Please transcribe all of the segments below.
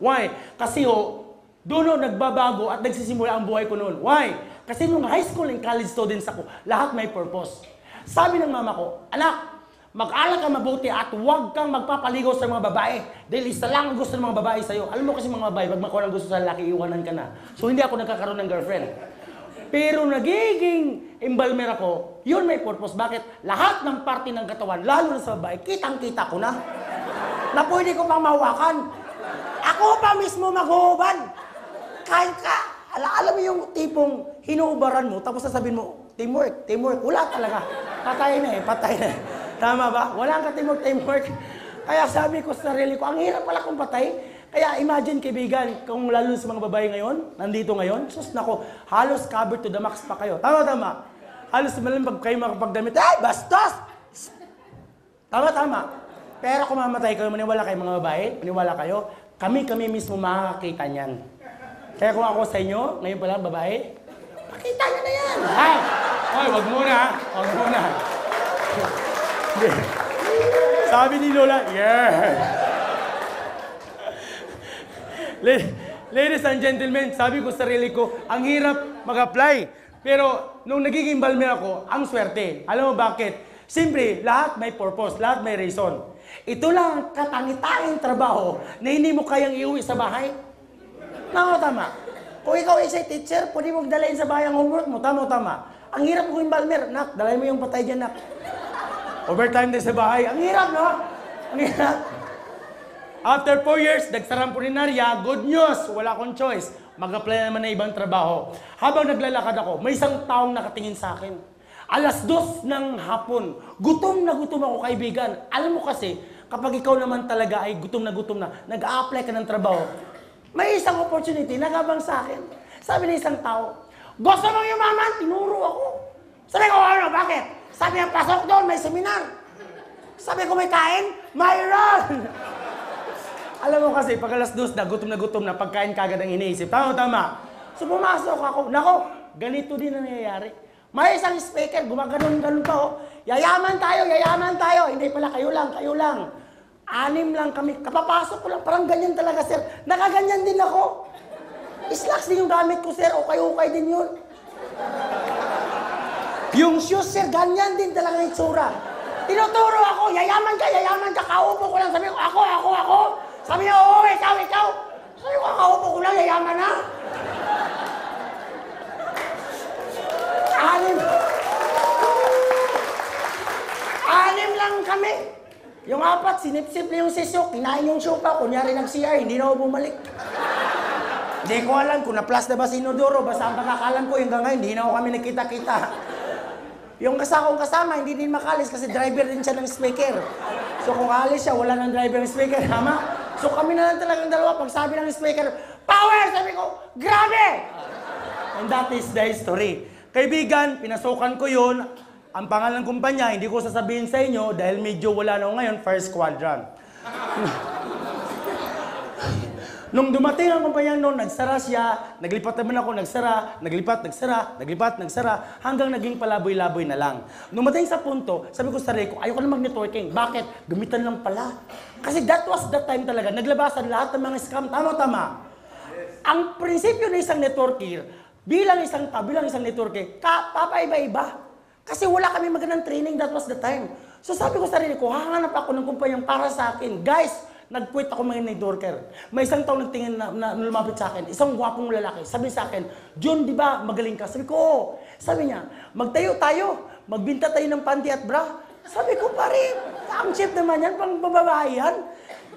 Why? Kasi doon nagbabago at nagsisimula ang buhay ko noon. Why? Kasi nung high school and college students ako, lahat may purpose. Sabi ng mama ko, anak, mag-aral ka mabuti at huwag kang magpapaligaw sa mga babae. Dahil isa lang ang gusto ng mga babae sa'yo. Alam mo kasi mga babae, pag makuha ng gusto sa lalaki, iwanan ka na. So hindi ako nagkakaroon ng girlfriend. Pero nagiging embalmer ako, yun may purpose. Bakit? Lahat ng parte ng katawan, lalo na sa babae, kitang-kita ko na. Na pwede ko pang mahawakan. Ako pa mismo maghuhubad. Kahit ka, alam mo yung tipong hinuubaran mo, tapos sasabihin mo, teamwork. Wala talaga. Patay na. Tama ba? Wala kang teamwork. Kaya sabi ko sa sarili ko, ang hirap pala kung patay. Kaya imagine, kaibigan, kung lalo sa mga babae ngayon, nandito ngayon, sus nako, halos covered to the max pa kayo. Tama. Halos malam pag kayo makapagdamit, ay, bastos! Tama. Pero kung mamatay kayo, maniwala kayo mga babae, maniwala kayo, kami mismo makakakita niyan. Kaya kung ako sa inyo, ngayon pala, babae, makita niyo na yan. Ay, wag muna. Sabi ni Lola, yeah. Ladies and gentlemen, sabi ko sa sarili ko, ang hirap mag-apply. Pero nung nagiging balmer ako, ang swerte. Alam mo bakit? Siyempre, lahat may purpose, lahat may reason. Ito lang ang katangi-tanging trabaho na hindi mo kayang iuwi sa bahay. Tama. Kung ikaw ay isang teacher, pwede mo dalahin sa bahay ang homework mo. Tama. Ang hirap ko yung balmer. Nak, dalahin mo yung patay dyan, nak. Overtime din sa bahay. Ang hirap, no? Ang hirap. After 4 years, nagsarang pulinarya, good news, wala akong choice. Mag-apply naman na ibang trabaho. Habang naglalakad ako, may isang taong nakatingin sa akin. 2:00 ng hapon. Gutom na ako, kaibigan. Alam mo kasi, kapag ikaw naman talaga ay gutom na, nag-a-apply ka ng trabaho, may isang opportunity, nagabang sa akin. Sabi ng isang tao, gusto mong yumaman? Tinuro ako. Sabi ko, ano, bakit? Sabi niya, pasok doon, may seminar. Sabi ko, may kain? Mayroon! Alam mo kasi, pag 2:00 na, gutom na, pagkain kagad ang iniisip. Tama. So pumasok ako. Nako, ganito din ang nangyayari. May isang speaker, gumaganon pa, Yayaman tayo. Hindi pala, kayo lang. 6 lang kami. Kapapasok ko lang, parang ganyan talaga, sir. Nakaganyan din ako. Slacks din yung gamit ko, sir. Okay din yun. Yung shoes, sir, ganyan din talaga yung itsura. Tinuturo ako, yayaman ka. Kaupo ko lang. Sabi ko, ako. Sabi niya, oo, ikaw. Sabi ko, kaupo ko lang, yayaman na. 6 lang kami. Yung 4, sinip-sip na yung sisyo, kinain yung sopa, kunyari nag-CR, hindi na ako bumalik. Hindi ko alam kung na-plus na ba si Inodoro, basta ang pagkakalam ko, hanggang ngayon, hindi na ako kami nagkita-kita. Yung kasama, hindi din makalis kasi driver din siya ng speaker. So kung alis siya, wala ng driver ng speaker, tama? So kami na lang talagang dalawa, pag sabi ng speaker, power! Sabi ko, grabe! And that is the history. Kaibigan, pinasukan ko yun. Ang pangalan ng kumpanya, hindi ko sasabihin sa inyo dahil medyo wala na ako ngayon, first quadrant. Nung dumating ang kumpanya noon, nagsara siya, naglipat naman ako, nagsara, nagsara, hanggang naging palaboy-laboy na lang. Dumating sa punto, sabi ko sa sarili ko, ayoko na mag-networking. Bakit? Gamitan lang pala. Kasi that was the time talaga, naglabasan lahat ng mga scam. Tama. Ang prinsipyo ng isang networker, bilang isang networker, papaiba-iba. Kasi wala kami magandang training, that was the time. So sabi ko sa sarili ko, hahanap ako ng kumpanyang para sa akin. Guys, nag-quit ako mga networker. May isang taong nagtingin na lumapit sa akin, isang gwapong lalaki. Sabi sa akin, John, di ba magaling ka? Sabi ko, oo. Sabi niya, magtayo tayo, magbinta tayo ng panty at bra. Sabi ko, pare, ang chef naman yan, pang babae yan.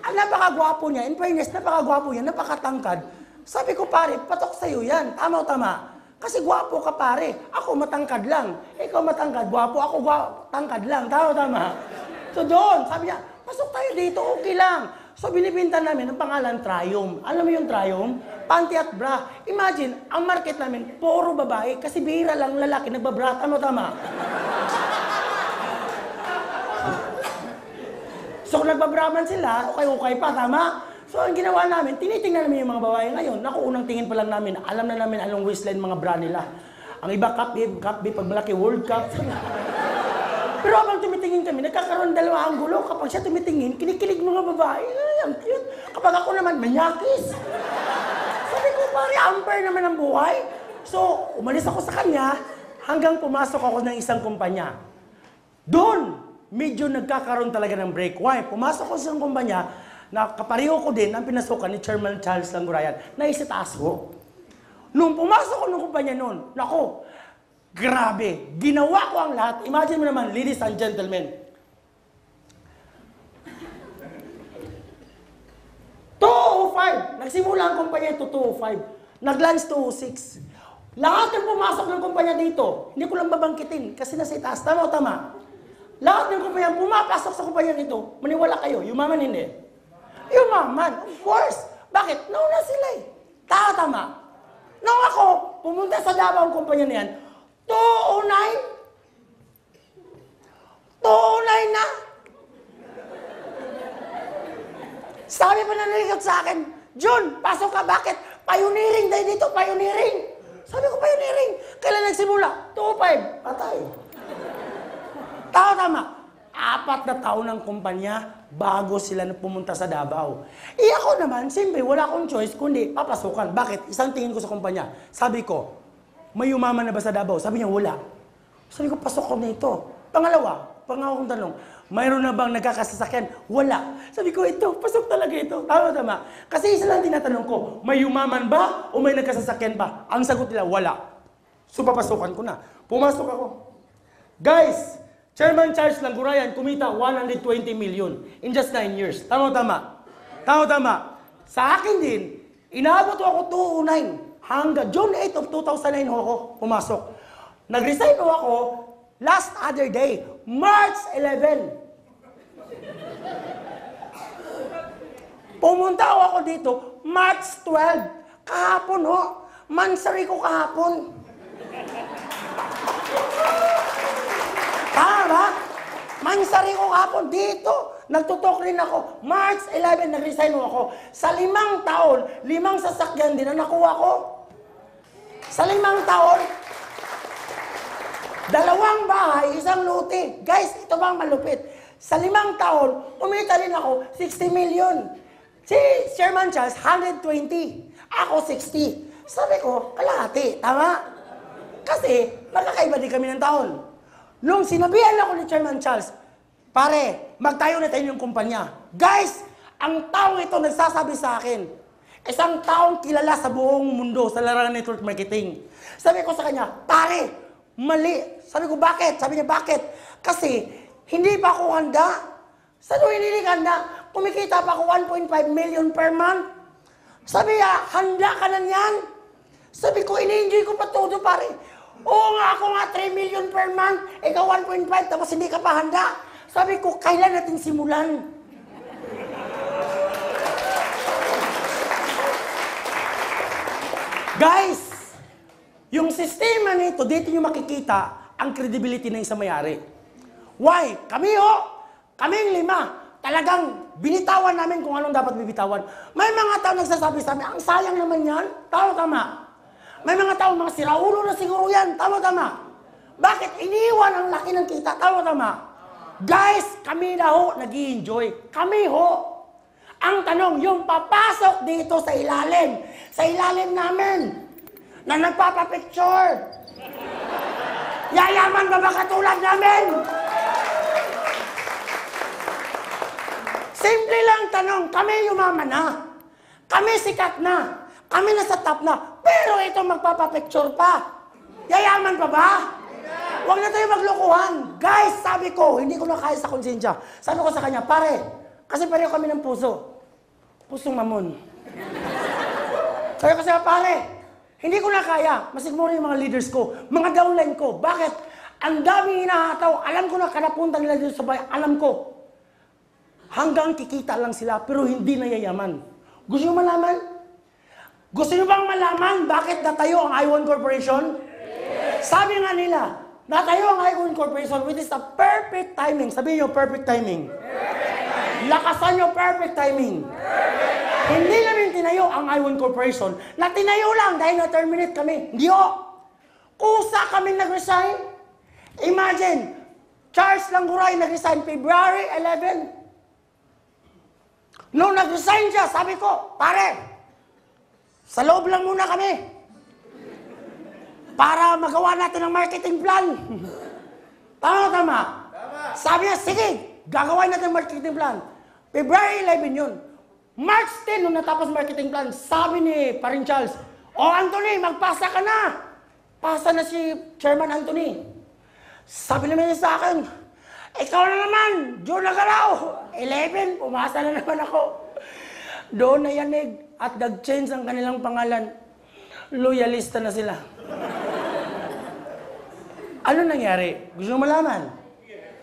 Napakagwapo niya, in fairness, napakagwapo niya, napakatangkad. Sabi ko, pare, patok sa'yo yan. Tama. Kasi gwapo ka, pare. Ako matangkad lang. Ikaw matangkad, gwapo. Ako tangkad lang. Tama. So doon, sabi niya, pasok tayo dito, okay lang. So binibinta namin ang pangalan Triumph. Alam mo yung Triumph? Panty at bra. Imagine, ang market namin, puro babae. Kasi bihira lang lalaki, nagbabra. Tama. So kung nagbabraman sila, okay pa, tama? So ang ginawa namin, tinitingnan namin yung mga babae ngayon. Naku, unang tingin pa lang namin, alam na namin anong waistline mga bra nila. Ang iba, cup B, pag malaki, World Cup. Pero habang tumitingin kami, nagkakaroon dalawa ang gulo. Kapag siya tumitingin, kinikilig mga babae. Ay, ang cute. Kapag ako naman, manyakis. Sabi ko, pare, unfair naman ang buhay. So, umalis ako sa kanya hanggang pumasok ako ng isang kumpanya. Doon, medyo nagkakaroon talaga ng break. Why? Pumasok ako sa isang kumpanya na kapareho ko din ang pinasukan ni Chairman Charles Langurayan na isitaas ko. Nung pumasok ko ng kumpanya noon, nako, grabe, ginawa ko ang lahat. Imagine mo naman, ladies and gentlemen. 2:05. Nagsimula ang kumpanya ito 2:05. Nag-lunch 2:06. Lahat ng pumasok ng kumpanya dito, hindi ko lang babangkitin kasi nasa itaas. Tama o tama? Lahat ng kumpanya pumapasok sa kumpanya nito, maniwala kayo, yumaman hindi. Yumaman, of course. Bakit? Nauna sila eh. Tama. Nung ako, pumunta sa Davao ang kumpanya na yan, 209 na. Sabi pa na nalikat sa akin, Jun, pasok ka, bakit? Pioneering dahil dito, pioneering. Sabi ko, pioneering. Kailan nagsimula? 2:05. Patay. Tama. 4 na taon ng kumpanya bago sila pumunta sa Davao. Ako naman, siyempre, wala akong choice kundi papasukan. Bakit? Isang tingin ko sa kumpanya. Sabi ko, may umaman na ba sa Davao? Sabi niya, wala. Sabi ko, pasok ko na ito. Pangawang tanong, mayroon na bang nagkakasasakyan? Wala. Sabi ko, ito, pasok talaga ito. Tama. Kasi isa lang tinatanong ko, may umaman ba o may nagkasasakyan pa? Ang sagot nila, wala. So, papasukan ko na. Pumasok ako. Guys, Chairman Charles Langurayan kumita 120 million in just 9 years. Tama. Sa akin din, inaabot ako 209 hanggang June 8 of 2009 ako pumasok. Nag-resign ako last other day, March 11. Pumunta ako dito, March 12. Kahapon ho. Mansari ko kahapon. Tama? Mansari ko kahapon dito. Nagtutok rin ako. March 11, nag-resign ako. Sa 5 taon, 5 sasakyan din na nakuha ko. Sa 5 taon, 2 bahay, 1 lote. Guys, ito bang malupit? Sa 5 taon, umita rin ako 60 million. Si Chairman Charles, 120. Ako 60. Sabi ko, kalahati. Tama? Kasi, magkakaiba din kami ng taon. Nung sinabihan ako ni Chairman Charles, pare, magtayo na tayo ng kumpanya. Guys, ang taong ito nagsasabi sa akin, isang taong kilala sa buong mundo sa larangan ng network marketing. Sabi ko sa kanya, pare, mali. Sabi ko, bakit? Sabi niya, bakit? Kasi, hindi pa ako handa. Sabi ko, hindi ka handa. Kumikita pa ako 1.5 million per month. Sabi niya, handa ka na niyan. Sabi ko, ini-enjoy ko pa todo, pare. Oo nga, ako nga 3 million per month. Ikaw 1.5, tapos hindi ka pa handa. Sabi ko, kailan natin simulan? Guys, yung sistema nito, dito nyo makikita ang credibility ng isang may-ari. Why? Kaming 5, talagang binitawan namin kung anong dapat bibitawan. May mga tao nagsasabi sa amin, ang sayang naman yan. Tama. May mga tao, mga siraulo na siguro yan. Tama. Bakit? Iniwan ang laki ng kita. Tama. Guys, kami na ho, nag-i-enjoy. Kami ho. Ang tanong, yung papasok dito sa ilalim namin, na nagpapapicture. Yayaman ba katulad namin? Simple lang tanong, kami yumaman na. Kami sikat na. Kami nasa top na. Pero ito magpapapicture pa. Yayaman pa ba? Huwag na tayo maglokohan. Guys, sabi ko, hindi ko na kaya sa konsensya. Sabi ko sa kanya, pare, kasi pareho kami ng puso. Pusong mamon. Sabi ko sa pare, hindi ko na kaya. Masigmura yung mga leaders ko, mga downline ko. Bakit? Ang daming hinahataw. Alam ko na kanapunta nila dito sa bayan. Alam ko. Hanggang kikita lang sila, pero hindi na yayaman. Gusto nyo malaman? Gusto nyo bang malaman bakit natayo ang I1 Corporation? Yes. Sabi nga nila, natayo ang I1 Corporation which is the perfect timing. Sabihin nyo, perfect timing. Lakasan nyo, perfect timing. Hindi namin tinayo ang I1 Corporation na tinayo lang dahil na-terminate kami. Hindi ho. Kusa kami nag-resign. Imagine, Charles Langguray nag-resign February 11. Nung nag-resign siya, sabi ko, pare, sa loob lang muna kami para magawa natin ang marketing plan. Tama. Sabi niya, sige, gagawin natin ang marketing plan. February 11 yun. March 10, nung natapos marketing plan, sabi ni Paring Charles, Anthony, magpasa ka na. Pasa na si Chairman Anthony. Sabi naman niya sa akin, ikaw na naman, June Nagaraw. 11, pumasa na naman ako. Doon na yanig at nag-change ang kanilang pangalan. Loyalista na sila. Ano nangyari? Gusto mo malaman?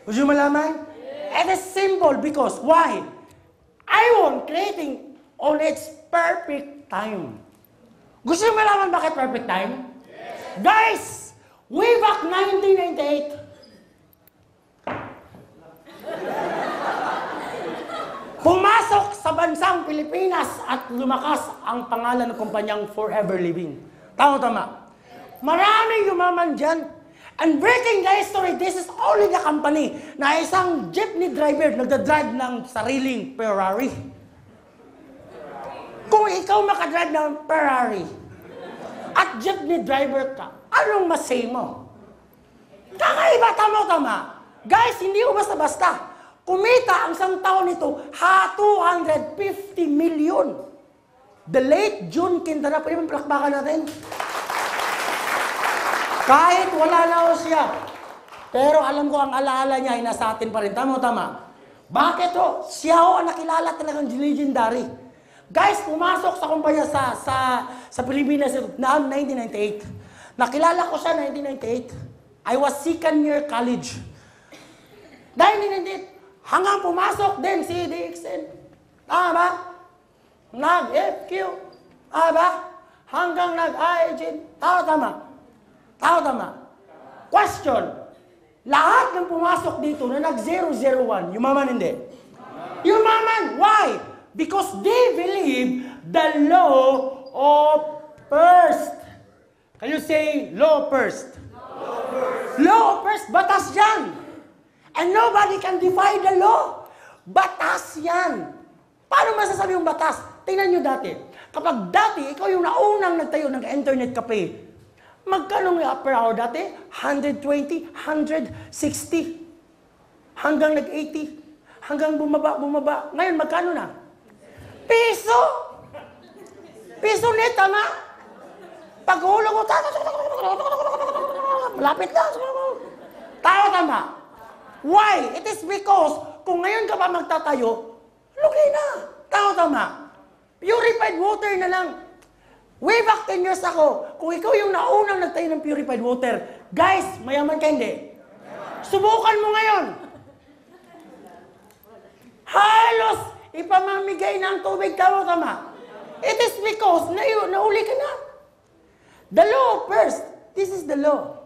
Gusto mo malaman? It is simple because why? I want creating on its perfect time. Gusto mo malaman bakit perfect time? Yes. Guys, way back 1998, pumasok sa bansang Pilipinas at lumakas ang pangalan ng kumpanyang Forever Living. Tama. Maraming yumaman dyan. And breaking the history, this is only the company na isang jeepney driver nagdadrive ng sariling Ferrari. Kung ikaw makadrive ng Ferrari at jeepney driver ka, anong masay mo? Kakaiba, tama. Guys, hindi ko basta-basta. Kumita ang isang taon nito, 250 million. The late June Quintana, pwede mo palakpakan natin? Kahit wala na ho siya. Pero alam ko ang alaala niya ay nasa atin pa rin. Tama. Bakit ho? Siya ho ang nakilala talagang legendary. Guys, pumasok sa kumpanya sa Pilipinas noong 1998. Nakilala ko siya 1998. I was second year college. 1998. Hanggang pumasok din si DXN. Tama ba? Nag-FQ. Tama ba? Hanggang nag-IGN. Tama. Question. Lahat ng pumasok dito na nag-001, yumaman hindi? Yumaman. Why? Because they believe the law of first. Can you say law first? Law of first. Batas yan. And nobody can defy the law. Batas yan. Paano masasabi yung batas? Tingnan nyo dati. Kapag dati, ikaw yung naunang nagtayo ng internet cafe, magkano nga per hour dati? 120, 160, hanggang nag-80, hanggang bumaba. Ngayon, magkano na? Piso! Piso net, tama? Paghulog mo, malapit na. Tama. Why? It is because, kung ngayon ka pa magtatayo, lugi na. Tama. Purified water na lang. Way back 10 years ako, kung ikaw yung naunang nagtayo ng purified water, guys, mayaman ka hindi? Subukan mo ngayon. Halos ipamamigay ng tubig, tama. It is because nauli ka na. The law first. This is the law.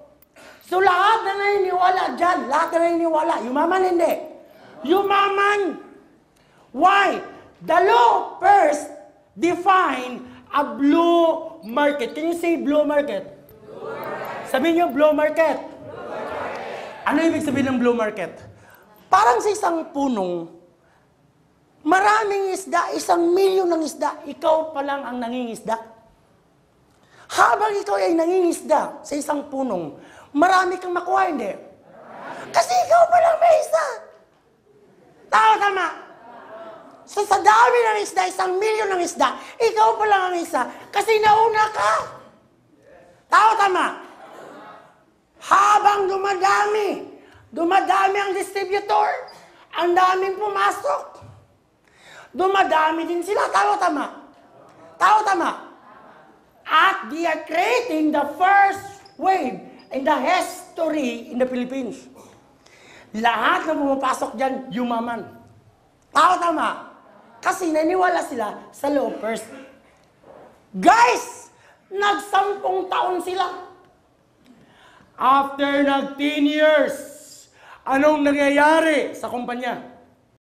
So lahat na naniniwala dyan, yumaman hindi. Yumaman. Why? The law first define a blue market. Can you say blue market? Sabihin niyo, blue market. Ano ibig sabihin ng blue market? Parang sa isang punong, maraming isda, 1 milyon ng isda, ikaw pa lang ang nangingisda. Habang ikaw ay nangingisda sa isang punong, marami kang makuha, hindi? Kasi ikaw pa lang may isa. Tama. So sa dami ng isda, 1 milyon ng isda, ikaw pa lang ang isa kasi nauna ka. Tama. Habang dumadami ang distributor, ang daming pumasok. Dumadami din sila. Tama. At they are creating the first wave in the history in the Philippines. Lahat na pumapasok dyan, yumaman. Tama. Kasi naniwala sila sa law first. Guys, nag-10 taon sila. After 10 years, anong nangyayari sa kumpanya?